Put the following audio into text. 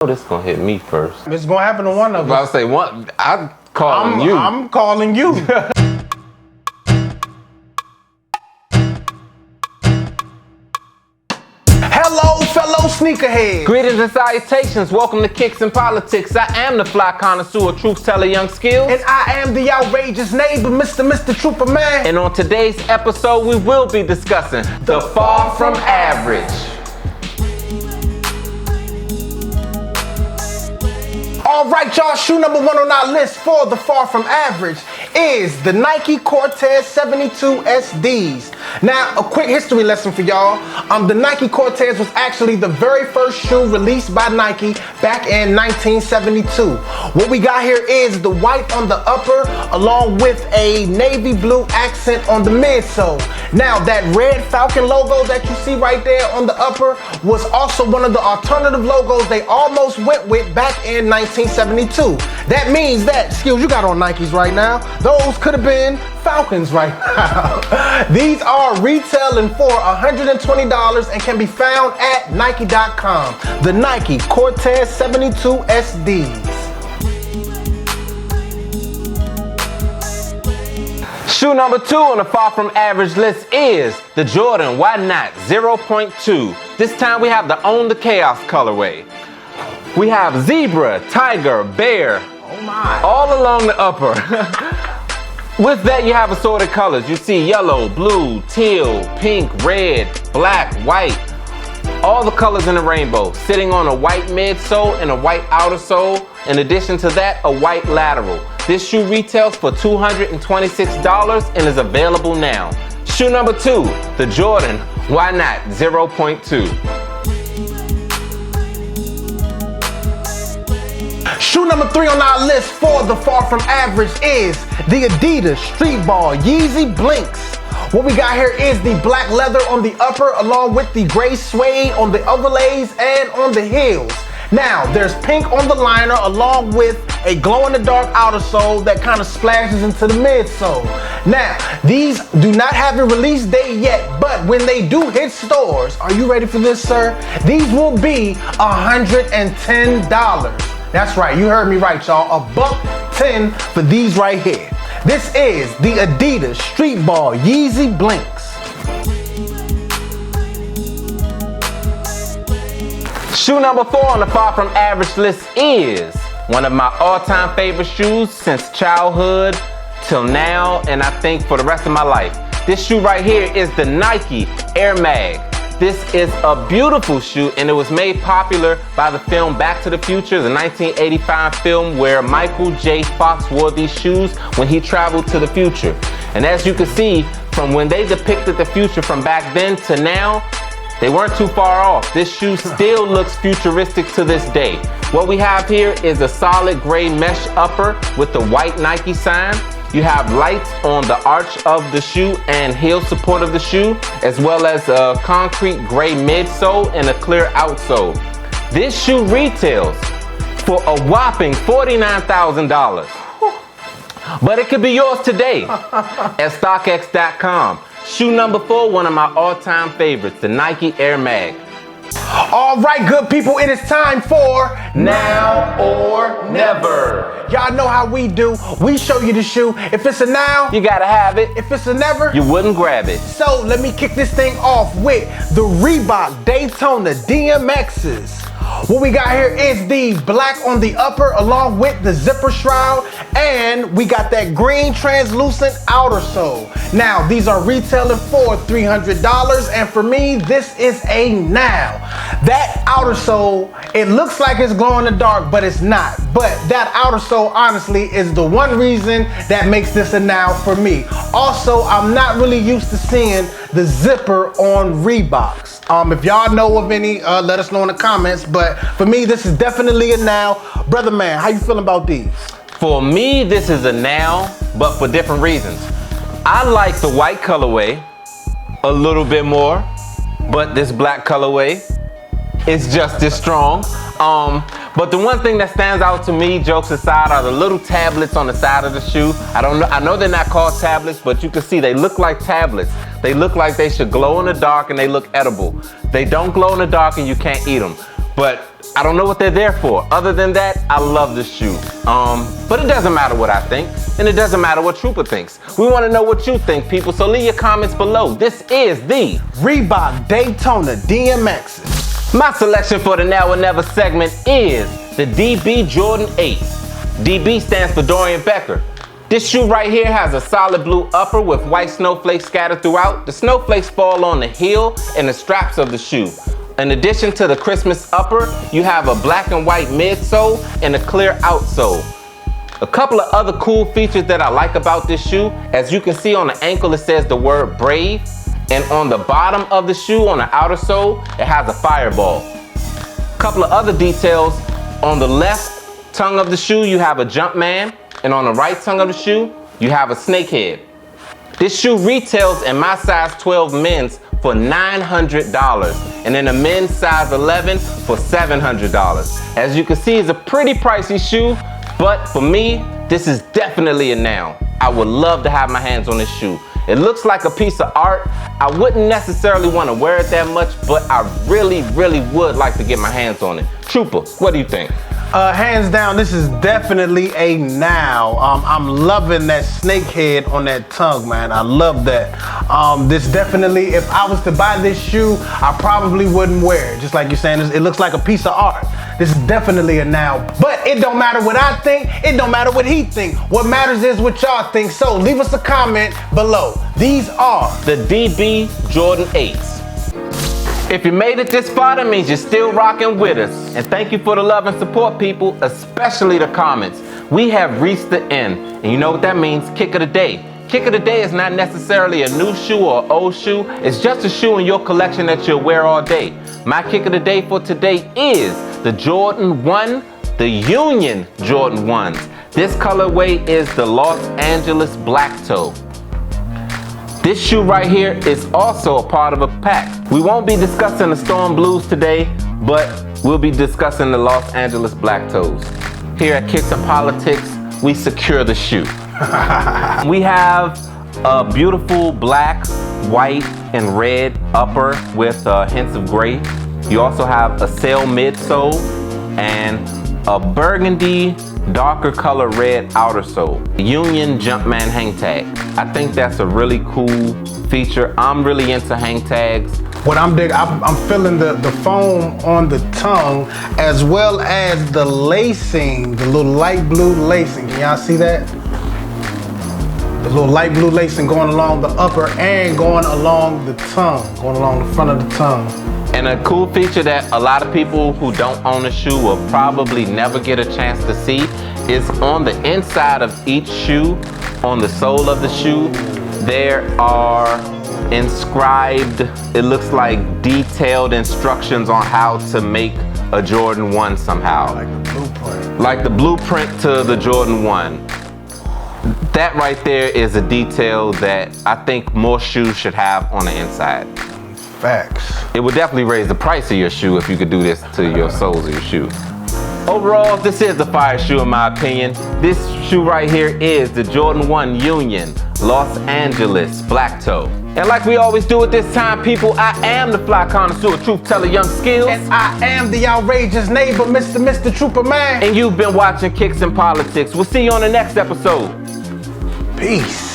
Oh, this gonna hit me first. It's gonna happen to one of us. I'll say one. I'm calling you. I'm calling you. Hello, fellow sneakerheads. Greetings and salutations. Welcome to Kicks and Politics. I am the fly connoisseur, truth teller, young skills. And I am the outrageous neighbor, Mr. Trooper Man. And on today's episode, we will be discussing the far from average. All right, y'all, shoe number one on our list for the far from average is the Nike Cortez 72 SDs. Now, a quick history lesson for y'all. The Nike Cortez was actually the very first shoe released by Nike back in 1972. What we got here is the white on the upper along with a navy blue accent on the midsole. Now, that red Falcon logo that you see right there on the upper was also one of the alternative logos they almost went with back in 1972. That means that, skills, you got on Nikes right now, those could have been Falcons right now. These are retailing for $120 and can be found at Nike.com. The Nike Cortez 72 SDs. Shoe number two on the far from average list is the Jordan Why Not 0.2. This time we have the Own the Chaos colorway. We have zebra, tiger, bear, Oh my. all along the upper. With that, you have assorted colors. You see yellow, blue, teal, pink, red, black, white. All the colors in the rainbow, sitting on a white midsole and a white outer sole. In addition to that, a white lateral. This shoe retails for $226 and is available now. Shoe number two, the Jordan Why Not 0.2. Shoe number three on our list for the far from average is the Adidas Street Ball Yeezy Blinks. What we got here is the black leather on the upper along with the gray suede on the overlays and on the heels. Now, there's pink on the liner along with a glow-in-the-dark outer sole that kind of splashes into the midsole. Now, these do not have a release date yet, but when they do hit stores, are you ready for this, sir? These will be $110. That's right, you heard me right, y'all. $110 for these right here. This is the Adidas Street Ball Yeezy Blinks. Shoe number four on the far from average list is one of my all-time favorite shoes since childhood till now, and I think for the rest of my life. This shoe right here is the Nike Air Mag. This is a beautiful shoe, and it was made popular by the film Back to the Future, the 1985 film where Michael J. Fox wore these shoes when he traveled to the future. And as you can see, from when they depicted the future from back then to now, they weren't too far off. This shoe still looks futuristic to this day. What we have here is a solid gray mesh upper with the white Nike sign. You have lights on the arch of the shoe and heel support of the shoe, as well as a concrete gray midsole and a clear outsole. This shoe retails for a whopping $49,000. But it could be yours today at StockX.com. Shoe number four, one of my all-time favorites, the Nike Air Mag. All right, good people, it is time for Now or Never. Y'all know how we do. We show you the shoe. If it's a now, You gotta have it. if it's a never, You wouldn't grab it. So let me kick this thing off with the Reebok Daytona DMXs. What we got here is the black on the upper along with the zipper shroud, and we got that green translucent outer sole. Now, these are retailing for $300, and for me, this is a now. That outer sole, it looks like it's glow in the dark, but it's not. But that outer sole, honestly, is the one reason that makes this a now for me. Also, I'm not really used to seeing the zipper on Reeboks. If y'all know of any, let us know in the comments. But for me, this is definitely a now. Brother Man, how you feeling about these? For me, this is a now, but for different reasons. I like the white colorway a little bit more, but this black colorway is just as strong. But the one thing that stands out to me, jokes aside, are the little tablets on the side of the shoe. I know they're not called tablets, but you can see they look like tablets. They look like they should glow in the dark and they look edible. They don't glow in the dark and you can't eat them. but I don't know what they're there for. Other than that, I love this shoe. But it doesn't matter what I think, and it doesn't matter what Trooper thinks. We want to know what you think, people, so leave your comments below. This is the Reebok Daytona DMXs. My selection for the Now or Never segment is the DB Jordan 8. DB stands for Dorian Becker. This shoe right here has a solid blue upper with white snowflakes scattered throughout. The snowflakes fall on the heel and the straps of the shoe. In addition to the Christmas upper, you have a black and white midsole and a clear outsole. A couple of other cool features that I like about this shoe, as you can see on the ankle it says the word Brave, and on the bottom of the shoe, on the outer sole, it has a fireball. A couple of other details, on the left tongue of the shoe you have a Jumpman, and on the right tongue of the shoe you have a snakehead. This shoe retails in my size 12 men's for $900, and in a men's size 11 for $700. As you can see, it's a pretty pricey shoe, but for me, this is definitely a now. I would love to have my hands on this shoe. It looks like a piece of art. I wouldn't necessarily want to wear it that much, but I really, really would like to get my hands on it. Trooper, what do you think? Hands down, this is definitely a now. I'm loving that snake head on that tongue, man. I love that. This definitely, if I was to buy this shoe, I probably wouldn't wear it. Just like you're saying, it looks like a piece of art. This is definitely a now. But it don't matter what I think. It don't matter what he think. What matters is what y'all think. So leave us a comment below. These are the DB Jordan 8s. If you made it this far, that means you're still rocking with us. And thank you for the love and support, people, especially the comments. We have reached the end. And you know what that means? Kick of the day. Kick of the day is not necessarily a new shoe or old shoe. It's just a shoe in your collection that you'll wear all day. My kick of the day for today is the Jordan 1, the Union Jordan 1s. This colorway is the Los Angeles Black Toe. This shoe right here is also a part of a pack. We won't be discussing the Storm Blues today, but we'll be discussing the Los Angeles Black Toes. Here at Kicks and Politics, we secure the shoe. We have a beautiful black, white, and red upper with hints of gray. You also have a sail midsole and a burgundy, darker color red outer sole. Union Jumpman hang tag. I think that's a really cool feature. I'm really into hang tags. what I'm digging. I'm feeling the foam on the tongue as well as the lacing, the little light blue lacing. Can y'all see that? The little light blue lacing going along the upper and going along the tongue, going along the front of the tongue. And a cool feature that a lot of people who don't own a shoe will probably never get a chance to see is on the inside of each shoe, on the sole of the shoe, there are inscribed, it looks like detailed instructions on how to make a Jordan 1 somehow. Like the blueprint. Like the blueprint to the Jordan 1. That right there is a detail that I think more shoes should have on the inside. Facts. It would definitely raise the price of your shoe if you could do this to your soles of your shoe. Overall, this is the fire shoe in my opinion. This shoe right here is the Jordan 1 Union Los Angeles Black Toe. And like we always do at this time, people, I am the fly connoisseur, truth teller, young skills. And I am the outrageous neighbor, Mr. Trooper Man. And you've been watching Kicks and Politics. We'll see you on the next episode. Peace.